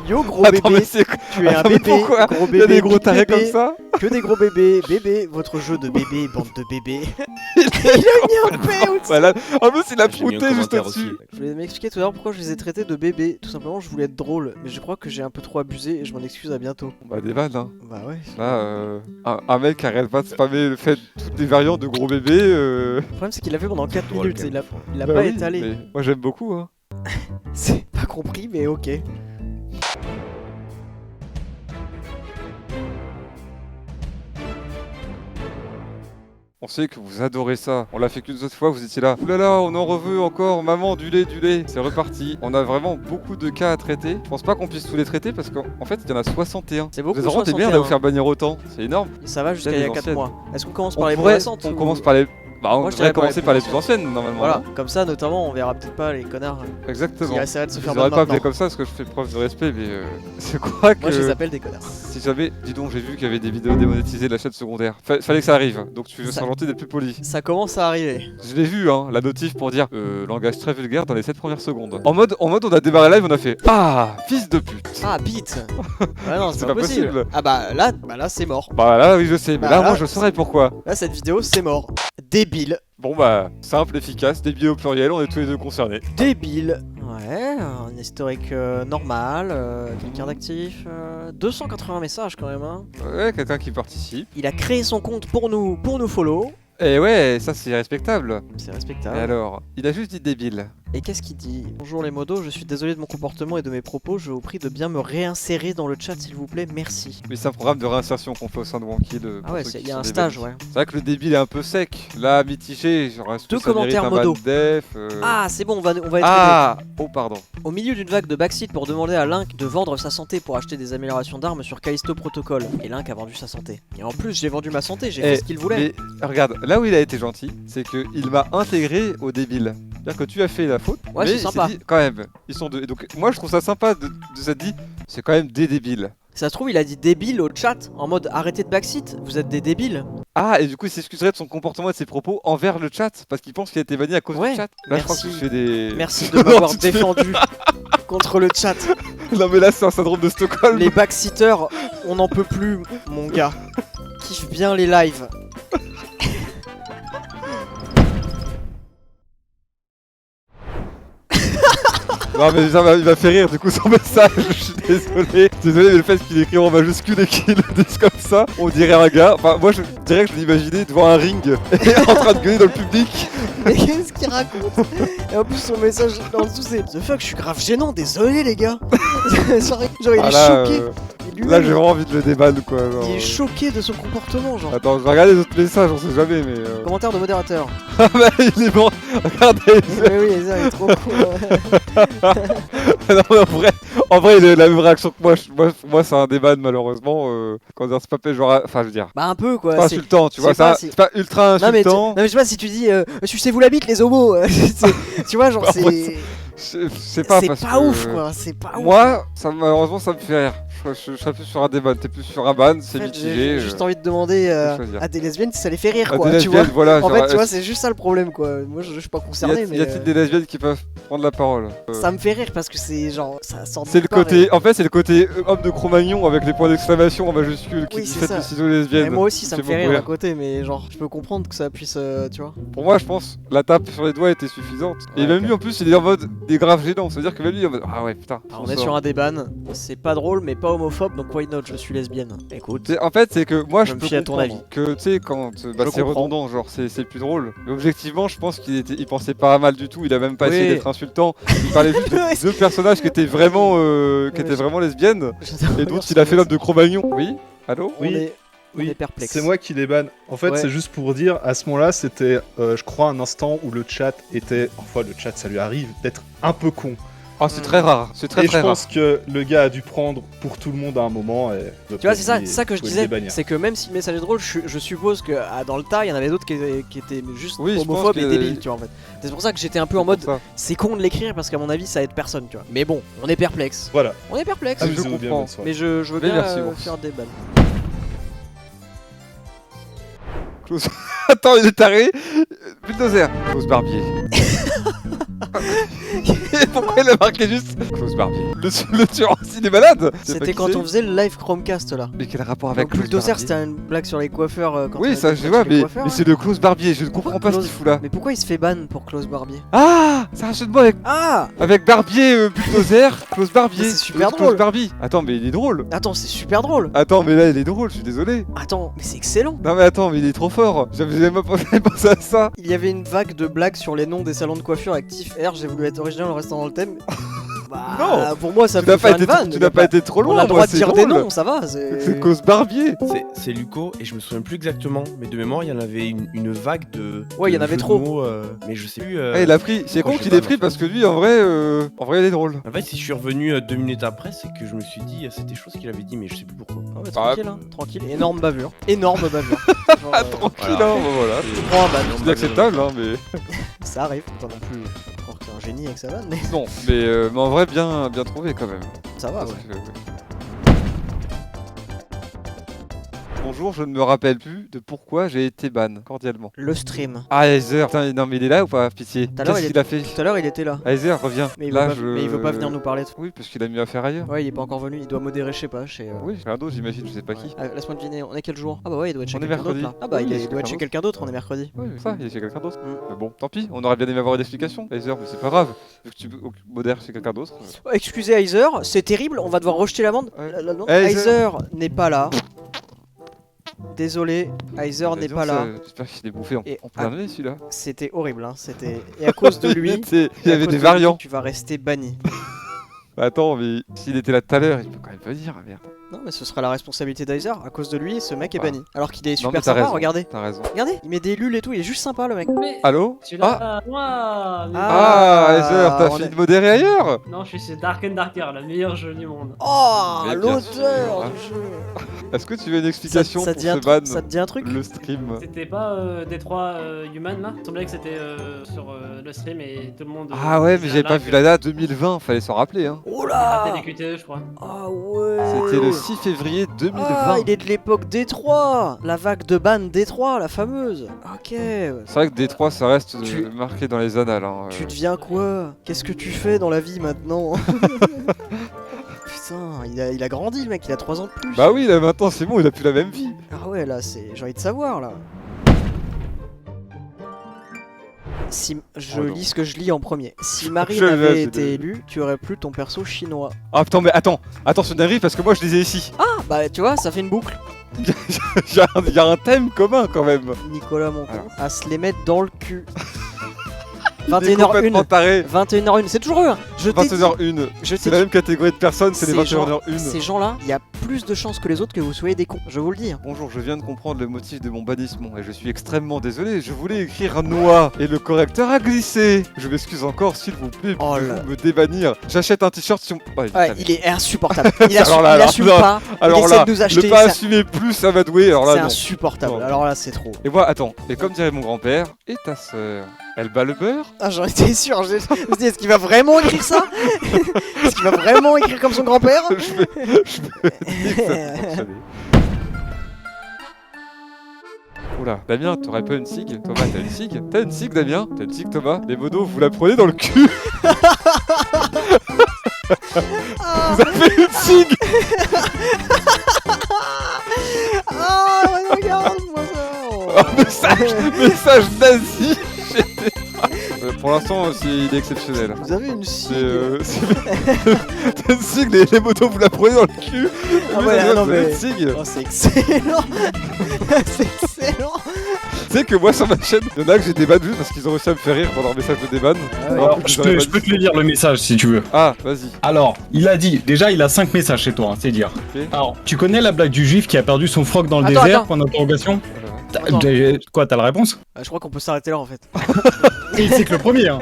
Yo gros Attends, bébé, mais c'est... tu es un Attends, mais bébé, pourquoi gros Il y a bébé, des gros big tarés comme bébé, ça. que des gros bébés, bébé, votre jeu de bébé, bande de bébés. Il a mis un P au-dessus. Voilà. En plus, il a J'ai mis un prouté juste commentaire au-dessus. aussi. Je voulais m'expliquer tout à l'heure pourquoi je les ai traités de bébés. Tout simplement, je voulais être drôle, mais je crois que j'ai un peu trop abusé et je m'en excuse à bientôt. Bah, des vannes, hein. Bah ouais. Là, un mec qui arrête pas de spammer le fait toutes les variantes de gros bébés. Le problème, c'est qu'il l'a fait pendant 4 drôle, minutes. quand Il même. a Bah pas oui, étalé. mais moi, j'aime beaucoup, hein. C'est pas compris, mais ok. On sait que vous adorez ça. On l'a fait qu'une seule fois, vous étiez là. Oulala, on en reveut encore, maman, du lait, du lait. C'est reparti. On a vraiment beaucoup de cas à traiter. Je pense pas qu'on puisse tous les traiter parce qu'en fait, il y en a 61. C'est beaucoup, Vous avez vraiment des merdes à vous faire bannir autant. C'est énorme. Ça va jusqu'à Peut-être il y a les 4 anciennes. mois. Est-ce qu'on commence On par les plus pourrait- récentes On ou- commence par les... Bah, on Moi, je devrait dirais par les commencer plus par les plus anciennes, normalement. Voilà, non comme ça notamment on verra peut-être pas les connards Exactement. qui essaieraient de se Je faire les aurais ban pas appelés maintenant. comme ça parce que je fais preuve de respect, mais je crois que... Moi je les appelle des connards. Si jamais, dis donc, j'ai vu qu'il y avait des vidéos démonétisées de la chaîne secondaire. Fallait que ça arrive, donc tu veux Ça- seras gentil d'être plus poli. Ça commence à arriver. Je l'ai vu, hein, la notif pour dire langage très vulgaire dans les 7 premières secondes. En mode, on a démarré live, on a fait ah, fils de pute. Ah Pete. Ah non c'est C'est pas pas possible. possible. Ah bah là c'est mort. Bah là, oui, je sais, mais Bah là, là, moi, je saurais pourquoi. Là cette vidéo c'est mort. Débile. Bon bah, simple, efficace, débile au pluriel, on est tous les deux concernés. Débile. Ouais, un historique normal, quelqu'un d'actif, 280 messages quand même hein. Ouais, quelqu'un qui participe. Il a créé son compte pour nous follow. Et ouais, ça c'est respectable. C'est Et respectable. alors, il a juste dit débile. Et qu'est-ce qu'il dit? Bonjour les modos, je suis désolé de mon comportement et de mes propos, je vous prie de bien me réinsérer dans le chat s'il vous plaît, merci. Mais c'est un programme de réinsertion qu'on fait au sein de Wonky. Ah ouais, il y a un stage, ouais. C'est vrai que le débile est un peu sec. Là, mitigé, genre, est-ce que Deux ça mérite commentaires un modo. ban def Ah, c'est bon, on va être Ah oh, pardon. aidé. Au milieu d'une vague de backseat pour demander à Link de vendre sa santé pour acheter des améliorations d'armes sur Callisto Protocol. Et Link a vendu sa santé. Et en plus, j'ai vendu ma santé, j'ai fait ce qu'il voulait. Mais regarde, là où il a été gentil, c'est qu'il m'a intégré au débile. C'est-à-dire que tu as fait la faute, Ouais, mais c'est il s'est sympa. dit, quand même, ils sont deux. Et donc moi je trouve ça sympa de s'être dit, c'est quand même des débiles. Ça se trouve, il a dit débile au chat, en mode arrêtez de backseat, vous êtes des débiles. Ah, et du coup il s'excuserait de son comportement et de ses propos envers le chat, parce qu'il pense qu'il a été banni à cause Ouais, du chat. Là je crois merci. que je fais des... Merci de m'avoir défendu contre le chat. Non mais là c'est un syndrome de Stockholm. Les backseaters, on n'en peut plus, mon gars. Kiffe bien les lives. Non mais ça il m'a fait rire du coup son message, je suis désolé. Désolé mais le fait qu'il écrit en majuscule et qu'il le dise comme ça, on dirait un gars. Enfin moi je dirais que je l'imaginais devant un ring et en train de gueuler dans le public. Mais qu'est-ce qu'il raconte? Et en plus son message en dessous c'est The fuck, je suis grave gênant, désolé les gars. genre il Ah est là, choqué. Et lui-même, là j'ai vraiment envie de le débanner quoi. Genre, il est choqué de son comportement genre. Attends, je vais regarder les autres messages, on sait jamais mais... Commentaire de modérateur. Ah bah il est bon, regardez. Oui, ça il est trop cool. Non mais en vrai il a la même réaction que moi. Moi c'est un déban malheureusement. Quand dire c'est pas fait genre... Enfin je veux dire... Bah un peu C'est quoi. pas c'est- insultant, tu vois, c'est pas ça, c'est pas ultra Non mais, insultant. non mais je sais pas si tu dis sucez-vous la bite les homos. Tu vois genre Bah, c'est... Je sais pas C'est parce pas que... ouf quoi, c'est pas ouf. Moi, malheureusement, ça me fait rire. Je serais plus sur un débat, t'es plus sur un ban, c'est En fait, mitigé. j'ai juste envie de demander faut choisir. à des lesbiennes si ça les fait rire Ah, quoi, des tu vois. lesbiennes, voilà, En genre, fait, tu vois, est-ce- c'est juste ça le problème quoi. Moi je suis pas concerné, mais y a-t-il des lesbiennes qui peuvent prendre la parole ça me fait rire parce que c'est genre ça sort de C'est le nulle part, côté, en fait, c'est le côté homme de Cro-Magnon avec les points d'exclamation en majuscule qui Oui, dit c'est faites ça. le ciseau et lesbienne. moi aussi ça me C'est fait beaucoup rire d'un rire. côté, mais genre je peux comprendre que ça puisse, tu vois. Pour moi, je pense la tape sur les doigts était suffisante. Et Ouais, même ok. lui, en plus, il est en mode des graves gênants. C'est-à-dire que même lui, il est en mode ah ouais, putain. Alors, on est sur un déban, c'est pas drôle mais pas homophobe donc why not, je suis lesbienne. Écoute, En fait, c'est que moi, je Je me peux fie à ton comprendre avis. que tu sais quand bah, Je c'est comprends. redondant, genre c'est plus drôle. Mais objectivement, je pense il pensait pas mal du tout. Il a même pas essayé Oui. d'être insultant. Il parlait juste Ouais, de deux personnages qui étaient vraiment lesbiennes et d'autres il a fait l'homme de Cro-Magnon. Oui. Allô. On Oui, est Oui, perplexe. c'est moi qui les banne. En fait, Ouais. c'est juste pour dire, à ce moment-là, c'était, je crois, un instant où le chat était, parfois le chat, ça lui arrive d'être un peu con. Ah, c'est très rare. C'est très Et très je rare. pense que le gars a dû prendre pour tout le monde à un moment. Et Tu vois, c'est ça que je disais, c'est que même si le message est drôle, je suppose que dans le tas, il y en avait d'autres qui étaient juste Oui, je pense homophobes et que- débiles, tu vois en fait. C'est pour ça que j'étais un peu en mode, c'est con de l'écrire parce qu'à mon avis, ça aide personne, tu vois. Mais bon, on est perplexe. Voilà. On est perplexe. Ah, je Amusez-vous bien, comprends. bonne soirée. Mais je veux Mais bien merci, Ours. faire des balles. Attends, il est taré. Bulldozer. Close Barbier. Pourquoi il a marqué juste Klaus Barbier? Le tueur aussi des malades. C'était quand on faisait le live Chromecast là. Mais quel rapport avec Donc, Klaus Bulldozer, Barbier? c'était une blague sur les coiffeurs. Quand Oui, on ça avait je des vois, blagues sur les mais coiffeurs, c'est de Klaus Barbier, je ne comprends pas ce qu'il fout là. Mais pourquoi il se fait ban pour Klaus Barbier? Ah, c'est un jeu de mots Ah, avec Barbier, Bulldozer, Klaus Barbier. Mais c'est super Klaus drôle. Barbie. Attends, mais il est drôle. attends, c'est super drôle. Attends, mais là il est drôle, je suis désolé. Attends, mais c'est excellent. Non mais attends, mais il est trop fort. J'avais même pas pensé à ça. Il y avait une vague de blagues sur les noms des salons de coiffure actifs R. J'ai voulu être original en restant dans le thème. Bah, Non. pour moi, ça Tu peut n'as pas faire été, une vanne. tu n'as pas été trop On loin. a le droit moi, de c'est dire des drôle. noms, ça va. C'est Klaus Barbier. C'est Luco et je me souviens plus exactement, mais de mémoire il y en avait une vague de. Ouais, il y en de avait jeux de trop. mots, mais je sais plus. Il a pris. C'est con pourquoi qu'il je ait sais pris pas, parce que lui en vrai il est drôle. En fait, si je suis revenu 2 minutes après, c'est que je me suis dit c'était chose qu'il avait dit, mais je sais plus pourquoi. Ah ouais, tranquille, hein, tranquille. Énorme bavure. Énorme bavure. Genre, Ah tranquille voilà. hein, bah voilà. tu prends un ban. C'est acceptable hein, mais Ça arrive. Pas non plus croire que c'est un génie avec sa vanne, mais non, mais en vrai bien trouvé quand même. ça va. Parce Ouais. que- Bonjour, je ne me rappelle plus de pourquoi j'ai été ban, cordialement. Le stream. Ah, Heiser, putain, non mais il est là ou pas, pitié? à l'heure, Qu'est-ce il qu'il a fait? Tout à l'heure, il était là. Heiser, reviens. Mais il, Là, veut, pas, mais il veut pas venir nous parler de. Oui, parce qu'il a mieux à faire ailleurs. Ouais, il est pas encore venu. Il doit modérer, je sais pas. Chez. Oui, rien d'autre, j'imagine, je sais pas qui. Laisse-moi deviner. On est quel jour? Ah bah ouais, il doit être chez On est quelqu'un d'autre mercredi. là. Ah bah Oui, il c'est doit être chez quelqu'un quelqu'un d'autre. On est mercredi. Oui, ça, il est chez quelqu'un d'autre. Mm. Mais bon, tant pis, on aurait bien aimé avoir des explications, Heiser, mais c'est pas grave. Vu que tu modères chez quelqu'un d'autre. Oh, excusez Heiser, c'est terrible. On va devoir rejeter l'amende. Ouais. L'amende. Heiser. Heiser n'est pas là. Désolé, Heiser n'est pas là. J'espère qu'il est bouffé Et- en plein nez celui-là. C'était horrible, hein. C'était. Et à cause de lui. Il y à avait cause des de variants. lui, tu vas rester banni. Attends, mais s'il était là tout à l'heure, il peut quand même pas dire, merde. Non, mais ce sera la responsabilité d'Heiser. À cause de lui, ce mec est Ah. banni. Alors qu'il est Non, super mais t'as sympa, raison. regardez. T'as raison. Regardez, il met des lulles et tout, il est juste sympa le mec. Mais Allô? tu Ah, l'as moi mais- ah, Heiser, t'as on fini est- de modérer ailleurs? Non, je suis sur Dark and Darker, le meilleur jeu du monde. Oh, Mais bien l'auteur sûr. du jeu. Est-ce que tu veux une explication ça pour dit un ce truc- ban? ça te dit un truc? Le stream. C'était pas Détroit Human là? Il semblait que c'était sur le stream et tout le monde. Ah ouais, mais disait j'avais là pas que vu la date 2020, fallait s'en rappeler hein. Oh c'était là des QTE, je crois. Ah ouais. C'était le 6 février 2020. Ah, il est de l'époque Détroit. La vague de ban Détroit, la fameuse. Ok. C'est vrai que Détroit ça reste Tu- marqué dans les annales hein. Tu deviens quoi? Qu'est-ce que tu fais dans la vie maintenant? Putain, il a grandi le mec, il a 3 ans de plus. Bah oui, là maintenant c'est bon, il a plus la même vie. Ah ouais, là, j'ai envie de savoir, là. Si je Oh non. lis ce que je lis en premier. Si Marine Je l'ai, avait je été l'ai. élue, tu aurais plus ton perso chinois. Ah putain, mais attends, attention dinguerie parce que moi je les ai ici. Ah, bah tu vois, ça fait une boucle. Il y a un thème commun quand même. Nicolas Monton, Alors. à se les mettre dans le cul. Il est complètement 21h01. taré. 21h01, c'est toujours eux. Hein. Je t'ai dit, 21h01. je C'est t'ai la dit, même catégorie de personnes, c'est les ces gens- 21h01. ces gens-là, il y a plus de chances que les autres que vous soyez des cons. Je vous le dis. hein. Bonjour, je viens de comprendre le motif de mon bannissement et je suis extrêmement désolé. Je voulais écrire noix et le correcteur a glissé. Je m'excuse encore, s'il vous plaît, Oh pouvez-vous là. me débannir. J'achète un t-shirt sur. Ouais, Ouais, il est insupportable. Il Alors assume, là, il alors assume là, pas. Alors il essaie là, de nous acheter. ne pas ça- assumer plus ça va douer. Alors C'est là, non. insupportable. Non. Alors là, c'est trop. Et moi, attends. Et comme dirait mon grand-père, et ta sœur, elle bat le beurre? Ah, j'en étais sûr. Je me dis, est-ce qu'il va vraiment écrire ça? Est-ce qu'il va vraiment écrire comme son grand-père? je me dis que ça peut fonctionner. Oula, Damien, t'aurais pas une cig? Thomas, t'as une cig? T'as une cig, Damien? T'as une cig, Thomas? Les modos, vous la prenez dans le cul? Ah, Vous avez une cig? ah, regarde-moi ça. Oh, message nazi! Pour l'instant, il est exceptionnel. Vous avez une C'est. cible. T'as une cig, les motos, vous la prenez dans le cul? Ah ouais, Damien, non, vous avez mais- une cig? Oh, c'est excellent. C'est excellent. Tu sais que moi sur ma chaîne, il y en a que j'ai déban juste parce qu'ils ont réussi à me faire rire dans leur message de déban. ouais. Alors, Alors, je peux te le lire le message si tu veux. Ah, vas-y. Alors, il a dit, déjà il a 5 messages chez toi, hein, c'est dire. Ok. Alors, tu connais la blague du juif qui a perdu son froc dans le Attends, désert, attends. point d'interrogation? Attends. Quoi, t'as la réponse? Je crois qu'on peut s'arrêter là en fait. C'est que le premier, hein.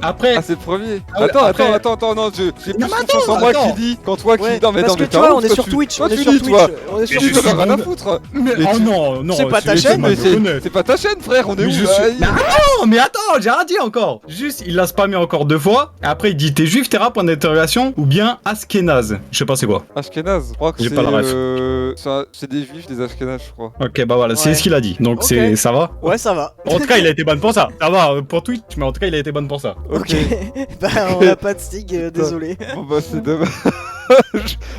Après, Ah, c'est le premier. Ah ouais, attends, après- attends, non, j'ai plus Non, mais confiance en moi attends. qui dit quand toi qui. Ouais, Non, mais parce non, que mais tu vois, on est toi, sur tu- Twitch. toi, On est tu sur dis, Twitch. toi. On est sur Je Tu suis Twitch. t'en as rien à bon. foutre. mais, Mais oh tu- non, non, C'est pas ta tu chaîne, laisses-moi Mais me connaître. c'est pas ta chaîne, frère, on est Mais où je là suis... Non, mais attends, j'ai rien dit encore. Juste, il l'a spammé encore 2 fois. Et après, il dit t'es juif, t'es rap, point d'interrogation, ou bien Askenaz. Je sais pas c'est quoi. Ashkenaz, je crois que J'ai c'est. pas la ref. C'est des juifs, des Ashkenaz, je crois. Ok, bah voilà, Ouais. c'est ce qu'il a dit. Donc Ok. ça va. Ouais, ça va. En tout cas, il a été ban pour ça. Ça va, pour Twitch, mais en tout cas, il a été ban pour ça. Ok. Bah on a pas de Stig, désolé. Bon bah c'est dommage.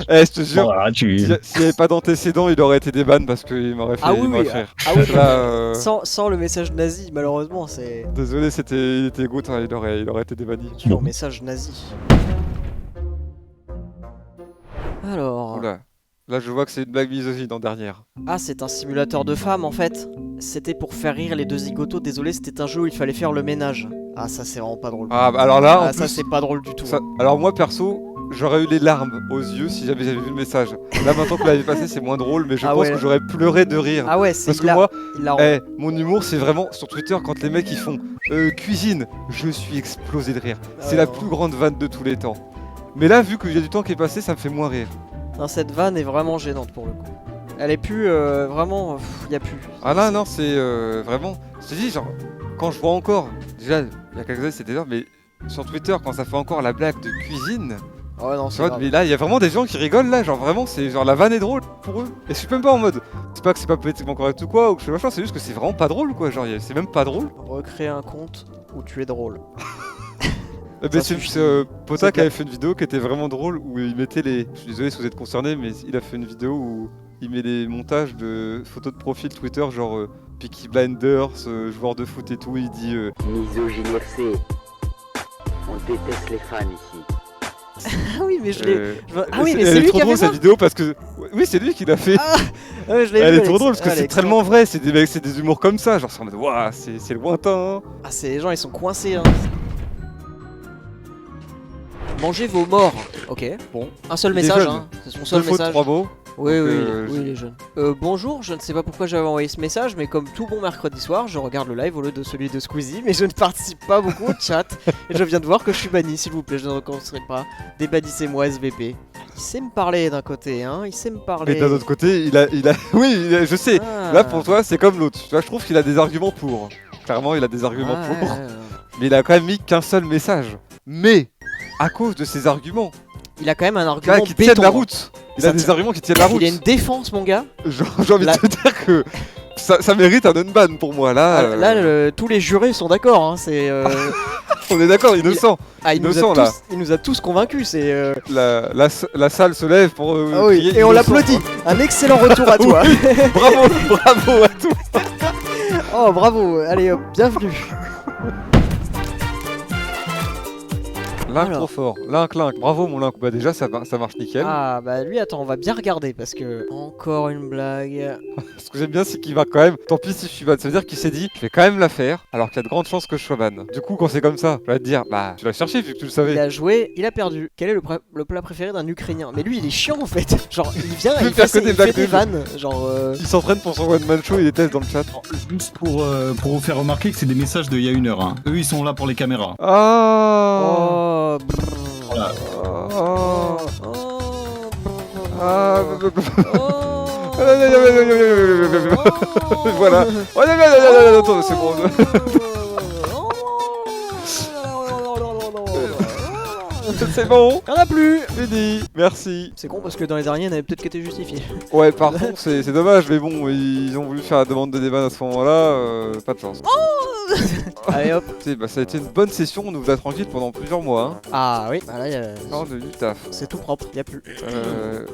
Eh, je te jure, Voilà, s'il n'y avait pas d'antécédent, il aurait été déban parce qu'il m'aurait fait, Ah oui, il m'aurait oui, fait rire. ah oui, Là, sans le message nazi, malheureusement, c'est désolé, il était good, hein, il aurait été débanni. toujours message nazi. Alors, Oula. Là, je vois que c'est une blague misogyne en dernière. ah c'est un simulateur de femmes en fait. C'était pour faire rire les deux zigotos, désolé, c'était un jeu où il fallait faire le ménage. Ah ça c'est vraiment pas drôle. Ah, bah alors là, en Ah, ça plus, c'est pas drôle du tout. ça- alors moi perso, j'aurais eu les larmes aux yeux si jamais j'avais vu le message. Là, maintenant que l'avait passé, c'est moins drôle, mais je Ah pense ouais. que j'aurais pleuré de rire. Ah ouais, c'est Parce que moi, il l'a mon humour, c'est vraiment sur Twitter quand les mecs ils font cuisine, je suis explosé de rire. C'est Ouais, la non. plus grande vanne de tous les temps. Mais là, vu qu'il y a du temps qui est passé, ça me fait moins rire. Non, cette vanne est vraiment gênante pour le coup. Elle est plus vraiment, y a plus. Ah là, non, c'est vraiment. Je te dis, genre, quand je vois encore, déjà, il y a quelques années c'était dur, mais sur Twitter, quand ça fait encore la blague de cuisine, Oh non, tu c'est vois, grave. mais là, il y a vraiment des gens qui rigolent là, genre vraiment, c'est genre la vanne est drôle pour eux. Et je suis même pas en mode, c'est pas que c'est pas politiquement correct ou quoi, ou que je sais machin, c'est juste que c'est vraiment pas drôle quoi, genre, c'est même pas drôle. Recréer un compte où tu es drôle. Mais c'est suffit. Pota C'est qui avait fait une vidéo qui était vraiment drôle où il mettait les. Je suis désolé si vous êtes concernés, mais il a fait une vidéo où il met les montages de photos de profil Twitter, genre Peaky Blinders, joueur de foot et tout. Il dit Misogynie. On déteste les fans ici. Ah oui, mais je l'ai. Ah oui, mais elle c'est est lui trop qui a drôle fait ça. sa vidéo parce que. Oui, c'est lui qui l'a fait. Ah ouais, je l'ai Elle vu, est trop drôle parce que elle est c'est excellente. tellement vrai, c'est des mecs, c'est des humours comme ça, genre c'est en mode waouh, c'est lointain. Hein. Ah, les gens ils sont coincés. Hein. Mangez vos morts. Ok, bon. Un seul Les message, jeunes. hein. C'est son seul Deux fautes, message. trois mots. Oui, oui, euh, oui, les jeunes. Bonjour, je ne sais pas pourquoi j'avais envoyé ce message, mais comme tout bon mercredi soir, je regarde le live au lieu de celui de Squeezie, mais je ne participe pas beaucoup au chat. Et je viens de voir que je suis banni, s'il vous plaît, je ne recommencerai pas. Débannissez-moi, SVP. Il sait me parler d'un côté, hein, il sait me parler. Mais d'un autre côté, il a. Oui, je sais. Ah. Là pour toi, c'est comme l'autre. Tu vois, je trouve qu'il a des arguments pour. Clairement, il a des arguments Ah, pour. ouais, ouais. Mais il a quand même mis qu'un seul message. Mais, à cause de ses arguments, Il a quand même un argument qui tiennent béton. la route. Il Ça a des tient. arguments qui tiennent la route. Il a une défense, mon gars. J'ai envie La- de te dire que ça mérite un unban pour moi. Là, Là, tous les jurés sont d'accord. Hein, c'est. on est d'accord, innocent. Ah, il nous, innocent, a là. tous, il nous a tous convaincus. C'est. La salle se lève pour. Ah oui. crier Et on innocent. l'applaudit. Un excellent retour à toi. Bravo, bravo à tous. Oh, bravo. Allez, hop, bienvenue. Link Alors. trop fort, Link, bravo mon Link. Bah déjà ça marche nickel. Ah, bah lui, attends, on va bien regarder parce que. Encore une blague. Ce que j'aime bien c'est qu'il va quand même. Tant pis si je suis ban, ça veut dire qu'il s'est dit je vais quand même la faire alors qu'il y a de grandes chances que je sois ban. Du coup quand c'est comme ça, je vais te dire bah tu l'as cherché vu que tu le Il savais. a joué, il a perdu. Quel est le plat préféré d'un Ukrainien? Mais lui, il est chiant en fait. Genre, il vient et Il il fait fait, que des il fait blagues des de- vannes. Genre. Il s'entraîne pour son one man show, il est test dans le chat. Juste pour vous faire remarquer que c'est des messages d'il y a une heure. Hein. Eux, ils sont là pour les caméras. Ah. Oh. brrr. Voilà. Ah. Oh. Ah. Oh. Voilà. Oh, attends, c'est bon. C'est bon. Y'en a plus. Fini. Merci. C'est con parce que dans les derniers, il y en avait peut-être qui étaient justifiés. Ouais, par contre, c'est dommage, mais bon, ils ont voulu faire la demande de débat à ce moment-là, pas de chance. Allez hop. Tu sais, bah, ça a été une bonne session, on nous a tranquille pendant plusieurs mois. Hein. Ah oui, bah là, Non, on a eu du taf. c'est tout propre, y a plus.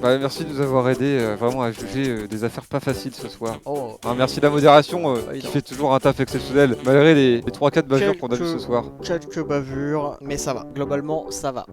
Bah, merci de nous avoir aidés vraiment à juger des affaires pas faciles ce soir. Oh. Hein, merci de la modération qui évidemment. fait toujours un taf exceptionnel, malgré les 3-4 bavures qu'on a vues ce soir. Quelques bavures, mais ça va. Globalement, ça va.